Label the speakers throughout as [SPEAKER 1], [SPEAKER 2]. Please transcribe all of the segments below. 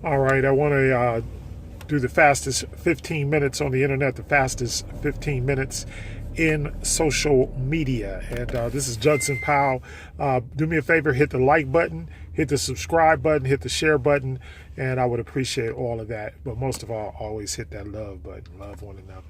[SPEAKER 1] All right, I want to do the fastest 15 minutes on the internet, the fastest 15 minutes in social media. And this is Judson Powell. Do me a favor, hit the like button, hit the subscribe button, hit the share button, and I would appreciate all of that. But most of all, always hit that love button. Love one another.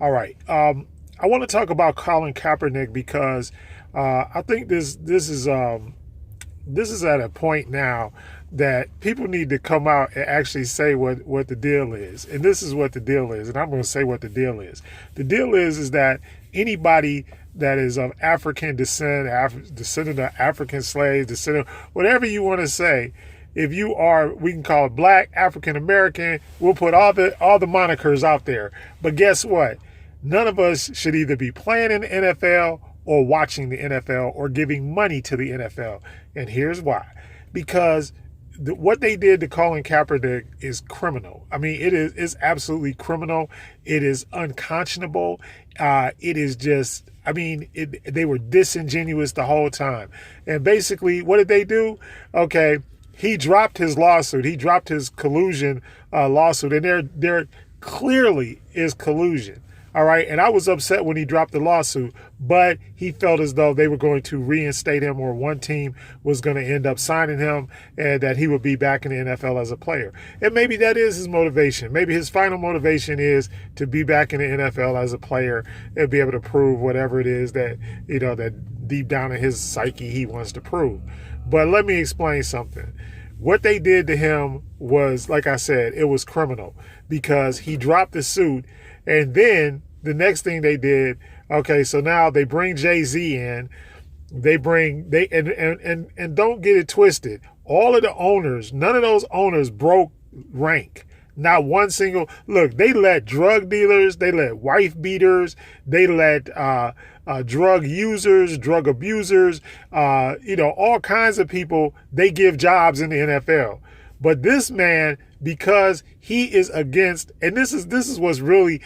[SPEAKER 1] All right. I want to talk about Colin Keaperknick because I think this is at a point now that people need to come out and actually say what the deal is. And this is what the deal is. And I'm going to say what the deal is. The deal is that anybody that is of African descent, descendant of African slaves, descendant, whatever you want to say, if you are, we can call it black, African American, we'll put all the monikers out there. But guess what? None of us should either be playing in the NFL or watching the NFL or giving money to the NFL. And here's why. Because what they did to Colin Kaepernick is criminal. I mean, it's absolutely criminal. It is unconscionable. It is just, I mean, they were disingenuous the whole time. And basically, what did they do? Okay, he dropped his lawsuit. He dropped his collusion lawsuit. And there clearly is collusion. All right. And I was upset when he dropped the lawsuit, but he felt as though they were going to reinstate him, or one team was going to end up signing him and that he would be back in the NFL as a player. And maybe that is his motivation. Maybe his final motivation is to be back in the NFL as a player and be able to prove whatever it is that, you know, that deep down in his psyche he wants to prove. But let me explain something. What they did to him was, like I said, it was criminal because he dropped the suit. And then the next thing they did, okay, so now they bring Jay-Z in. And don't get it twisted. All of the owners, none of those owners broke rank. Not one single. Look, they let drug dealers, they let wife beaters, they let drug users, drug abusers, all kinds of people. They give jobs in the NFL. But this man, because he is against, and this is what's really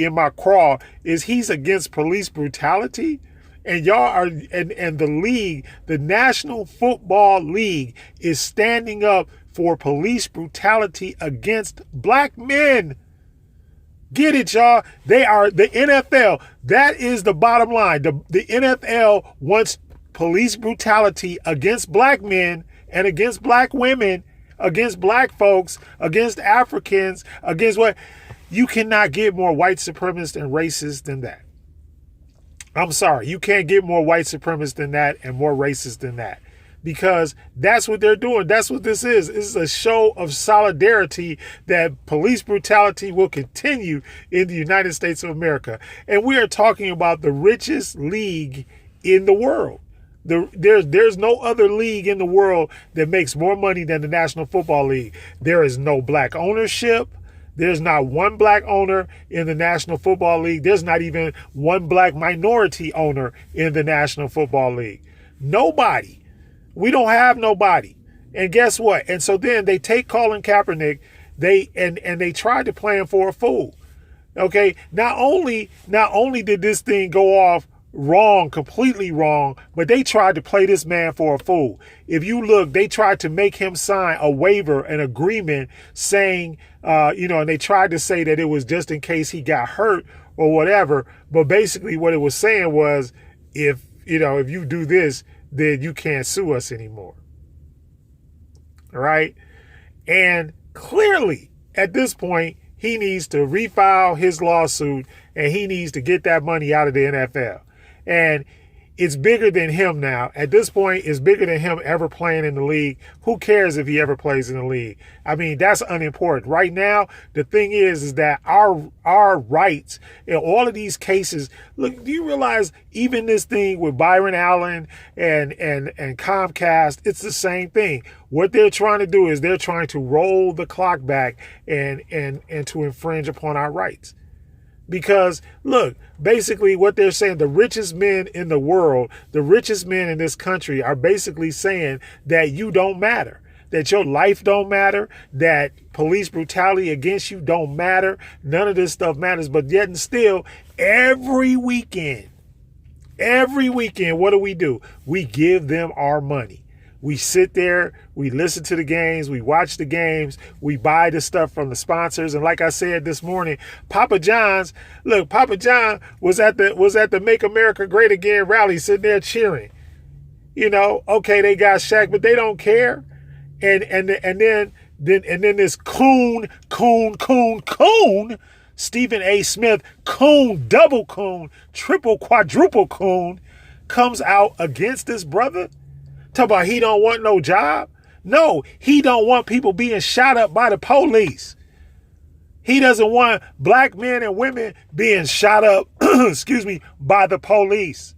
[SPEAKER 1] in my craw, is he's against police brutality. And y'all are, and the league, the National Football League, is standing up for police brutality against black men. Get it, y'all? They are the NFL. That is the bottom line. The NFL wants police brutality against black men and against black women, against black folks, against Africans, against what? You cannot get more white supremacist and racist than that. I'm sorry. You can't get more white supremacist than that and more racist than that. Because that's what they're doing. That's what this is. This is a show of solidarity that police brutality will continue in the United States of America. And we are talking about the richest league in the world. There's no other league in the world that makes more money than the National Football League. There is no black ownership. There's not one black owner in the National Football League. There's not even one black minority owner in the National Football League. Nobody. We don't have nobody. And guess what? And so then they take Colin Kaepernick, they tried to play him for a fool. Okay. Not only did this thing go off wrong, completely wrong, but they tried to play this man for a fool. If you look, they tried to make him sign a waiver, an agreement saying, and they tried to say that it was just in case he got hurt or whatever. But basically what it was saying was, if you do this, then you can't sue us anymore. All right. And clearly at this point, he needs to refile his lawsuit and he needs to get that money out of the NFL. And it's bigger than him now. At this point, it's bigger than him ever playing in the league. Who cares if he ever plays in the league? I mean, that's unimportant. Right now, the thing is that our rights in all of these cases, look, do you realize even this thing with Byron Allen and Comcast, it's the same thing. What they're trying to do is they're trying to roll the clock back and to infringe upon our rights. Because, look, basically what they're saying, the richest men in the world, the richest men in this country are basically saying that you don't matter, that your life don't matter, that police brutality against you don't matter. None of this stuff matters. But yet and still, every weekend, what do? We give them our money. We sit there, we listen to the games, we watch the games, we buy the stuff from the sponsors. And like I said this morning, Papa John's, look, Papa John was at the Make America Great Again rally, sitting there cheering. You know, okay, they got Shaq, but they don't care. And then this coon, Stephen A. Smith, coon, double coon, triple, quadruple coon, comes out against this brother. Talk about he don't want no job. No, he don't want people being shot up by the police. He doesn't want black men and women being shot up, by the police.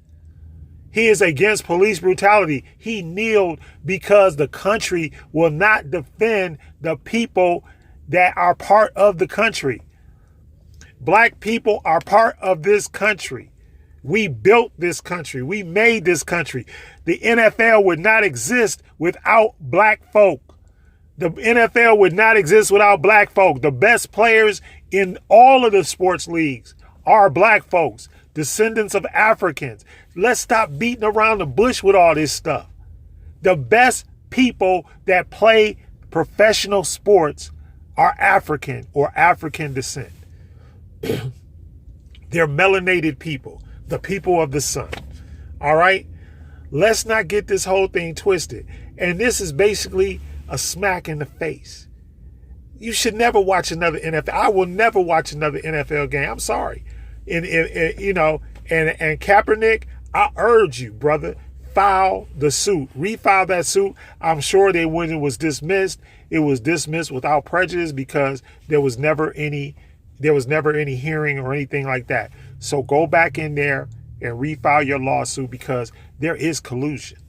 [SPEAKER 1] He is against police brutality. He kneeled because the country will not defend the people that are part of the country. Black people are part of this country. We built this country. We made this country. The NFL would not exist without black folk. The NFL would not exist without black folk. The best players in all of the sports leagues are black folks, descendants of Africans. Let's stop beating around the bush with all this stuff. The best people that play professional sports are African or African descent. They're melanated people, the people of the sun. All right? Let's not get this whole thing twisted. And this is basically a smack in the face. You should never watch another NFL. I will never watch another NFL game. I'm sorry. And Kaepernick, I urge you, brother, file the suit. Refile that suit. I'm sure when it was dismissed, it was dismissed without prejudice because there was never any hearing or anything like that. So go back in there and refile your lawsuit because there is collusion.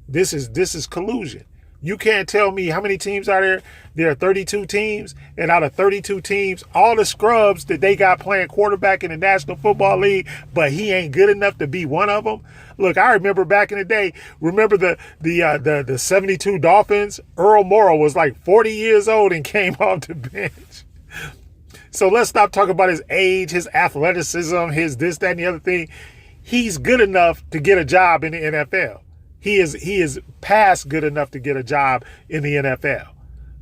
[SPEAKER 1] This is collusion. You can't tell me how many teams are there. There are 32 teams, and out of 32 teams, all the scrubs that they got playing quarterback in the National Football League, but he ain't good enough to be one of them. Look, I remember back in the day. Remember the 72 Dolphins? Earl Morrall was like 40 years old and came off the bench. So let's stop talking about his age, his athleticism, his this, that, and the other thing. He's good enough to get a job in the NFL. He is past good enough to get a job in the NFL.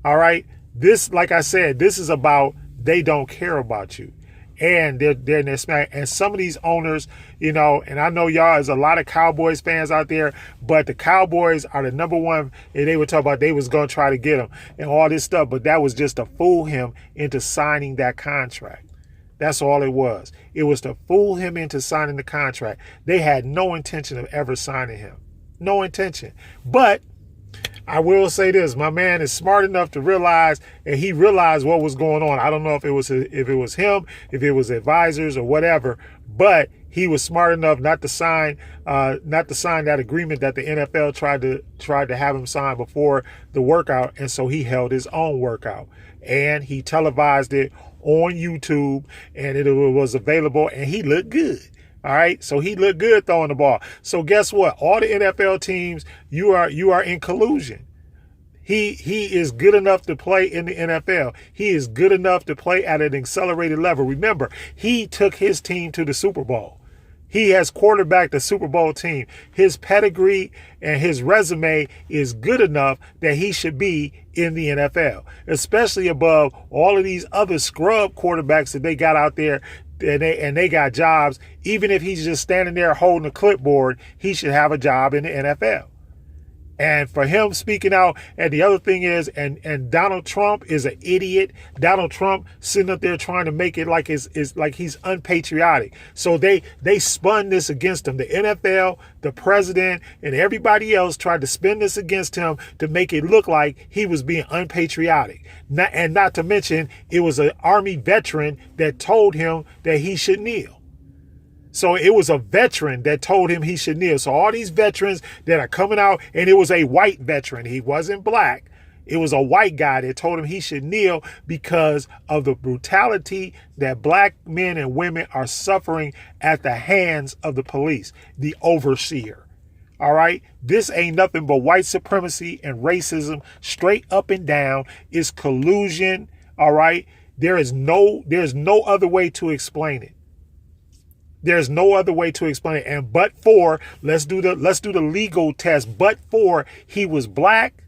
[SPEAKER 1] All right. This, like I said, this is about they don't care about you. And they're smack. And some of these owners, and I know y'all, there's a lot of Cowboys fans out there, but the Cowboys are the number one. And they were talking about they was going to try to get him and all this stuff. But that was just to fool him into signing that contract. That's all it was. It was to fool him into signing the contract. They had no intention of ever signing him. No intention. But I will say this, my man is smart enough to realize, and he realized what was going on. I don't know if it was him, if it was advisors or whatever, but he was smart enough not to sign that agreement that the NFL tried to have him sign before the workout, and so he held his own workout. And he televised it on YouTube, and it was available, and he looked good. All right. So he looked good throwing the ball. So guess what? All the NFL teams, you are in collusion. He is good enough to play in the NFL. He is good enough to play at an accelerated level. Remember, he took his team to the Super Bowl. He has quarterbacked the Super Bowl team. His pedigree and his resume is good enough that he should be in the NFL, especially above all of these other scrub quarterbacks that they got out there. And they got jobs. Even if he's just standing there holding a clipboard, he should have a job in the NFL. And for him speaking out, and the other thing is, and Donald Trump is an idiot. Donald Trump sitting up there trying to make it like is like he's unpatriotic. So they spun this against him. The NFL, the president, and everybody else tried to spin this against him to make it look like he was being unpatriotic. Not to mention, it was an Army veteran that told him that he should kneel. So it was a veteran that told him he should kneel. So all these veterans that are coming out, and it was a white veteran. He wasn't black. It was a white guy that told him he should kneel because of the brutality that black men and women are suffering at the hands of the police, the overseer. All right. This ain't nothing but white supremacy and racism straight up and down. It's collusion. All right. There's no other way to explain it. There's no other way to explain it. And but for, let's do the legal test. But for he was black,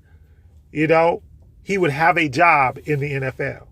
[SPEAKER 1] he would have a job in the NFL.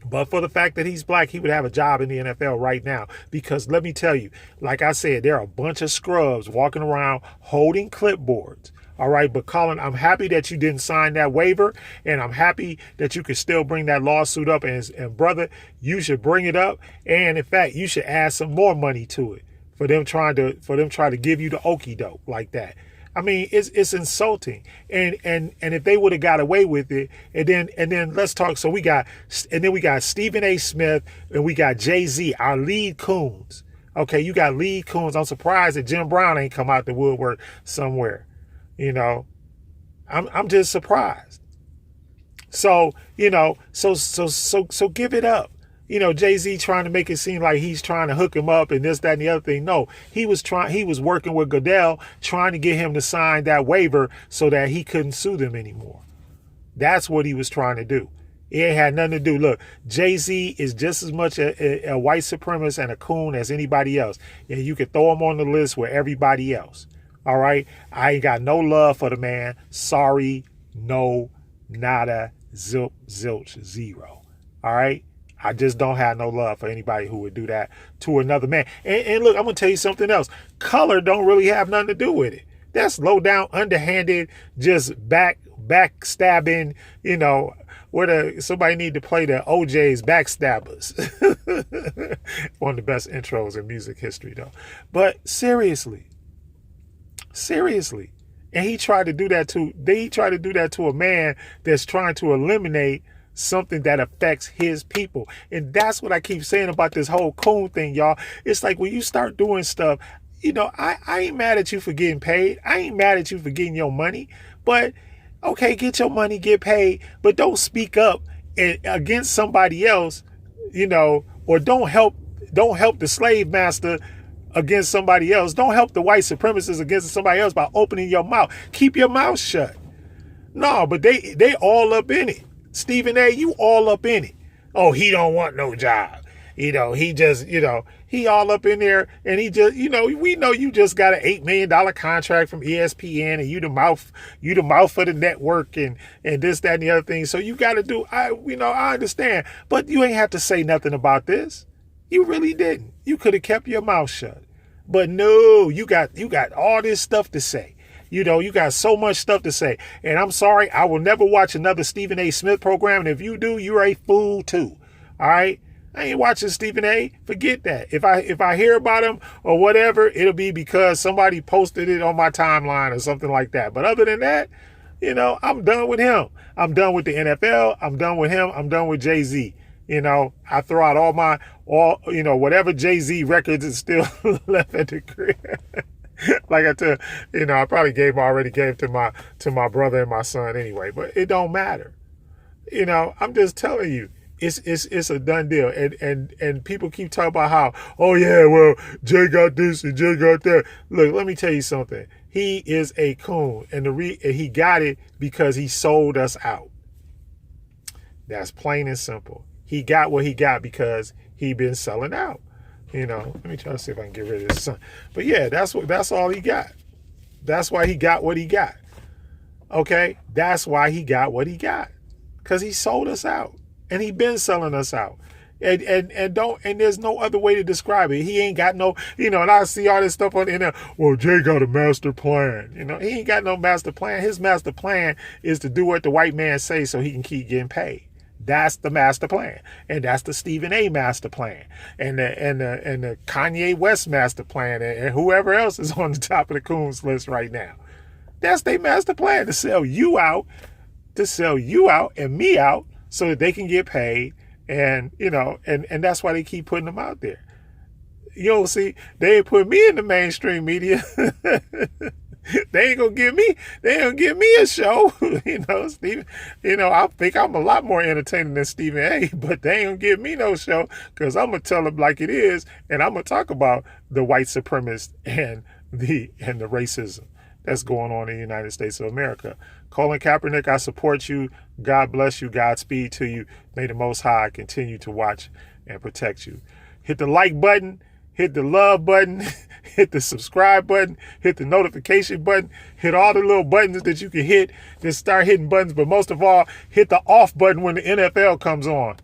[SPEAKER 1] But for the fact that he's black, he would have a job in the NFL right now. Because let me tell you, like I said, there are a bunch of scrubs walking around holding clipboards. All right. But Colin, I'm happy that you didn't sign that waiver. And I'm happy that you could still bring that lawsuit up. And brother, you should bring it up. And in fact, you should add some more money to it for them trying to give you the okie doke like that. I mean, it's insulting. And if they would have got away with it, and then let's talk. So we got Stephen A. Smith and we got Jay-Z, our lead coons. Okay, you got lead coons. I'm surprised that Jim Brown ain't come out the woodwork somewhere. I'm just surprised. So, so give it up. Jay-Z trying to make it seem like he's trying to hook him up and this, that, and the other thing. No, he was working with Goodell, trying to get him to sign that waiver so that he couldn't sue them anymore. That's what he was trying to do. It had nothing to do. Look, Jay-Z is just as much a white supremacist and a coon as anybody else. And you could throw him on the list with everybody else. All right. I ain't got no love for the man. Sorry. No, nada, zilch, zilch, zero. All right. I just don't have no love for anybody who would do that to another man. And look, I'm going to tell you something else. Color don't really have nothing to do with it. That's low down, underhanded, just backstabbing, somebody need to play the OJ's Backstabbers. One of the best intros in music history, though. But seriously. And he tried to do that to a man that's trying to eliminate something that affects his people. And that's what I keep saying about this whole coon thing, y'all. It's like when you start doing stuff, I ain't mad at you for getting paid. I ain't mad at you for getting your money. But okay, get your money, get paid, but don't speak up against somebody else, or don't help the slave master against somebody else. Don't help the white supremacists against somebody else by opening your mouth. Keep your mouth shut. No, but they all up in it. Stephen A., you all up in it. Oh, he don't want no job. He just, he all up in there, and he just, we know you just got an $8 million contract from ESPN, and you the mouth for the network and this, that, and the other thing. So you got to do, I understand, but you ain't have to say nothing about this. You really didn't. You could have kept your mouth shut, but no, you got all this stuff to say. You got so much stuff to say. And I'm sorry, I will never watch another Stephen A. Smith program. And if you do, you're a fool too. All right? I ain't watching Stephen A. Forget that. If I hear about him or whatever, it'll be because somebody posted it on my timeline or something like that. But other than that, I'm done with him. I'm done with the NFL. I'm done with him. I'm done with Jay-Z. I throw out whatever Jay-Z records is still left at the crib. Like I tell, I probably already gave to my brother and my son anyway, but it don't matter. I'm just telling you, it's a done deal. And people keep talking about how, oh yeah, well, Jay got this and Jay got that. Look, let me tell you something. He is a coon, and he got it because he sold us out. That's plain and simple. He got what he got because he been selling out. Let me try to see if I can get rid of this son. But yeah, that's all he got. That's why he got what he got. Okay? That's why he got what he got. Because he sold us out. And he been selling us out. And there's no other way to describe it. He ain't got no, and I see all this stuff on the internet. Well, Jay got a master plan. He ain't got no master plan. His master plan is to do what the white man says so he can keep getting paid. That's the master plan, and that's the Stephen A. master plan, and the Kanye West master plan, and whoever else is on the top of the coons list right now. That's their master plan, to sell you out and me out so that they can get paid, and and that's why they keep putting them out there. See, they ain't put me in the mainstream media. They ain't gonna give me a show, Stephen. I think I'm a lot more entertaining than Stephen A, but they ain't gonna give me no show because I'm gonna tell them like it is, and I'm gonna talk about the white supremacists and the racism that's going on in the United States of America. Colin Keaperknick, I support you. God bless you. Godspeed to you. May the Most High continue to watch and protect you. Hit the like button. hit the love button, hit the subscribe button, hit the notification button, hit all the little buttons that you can hit. Just start hitting buttons, but most of all, hit the off button when the NFL comes on.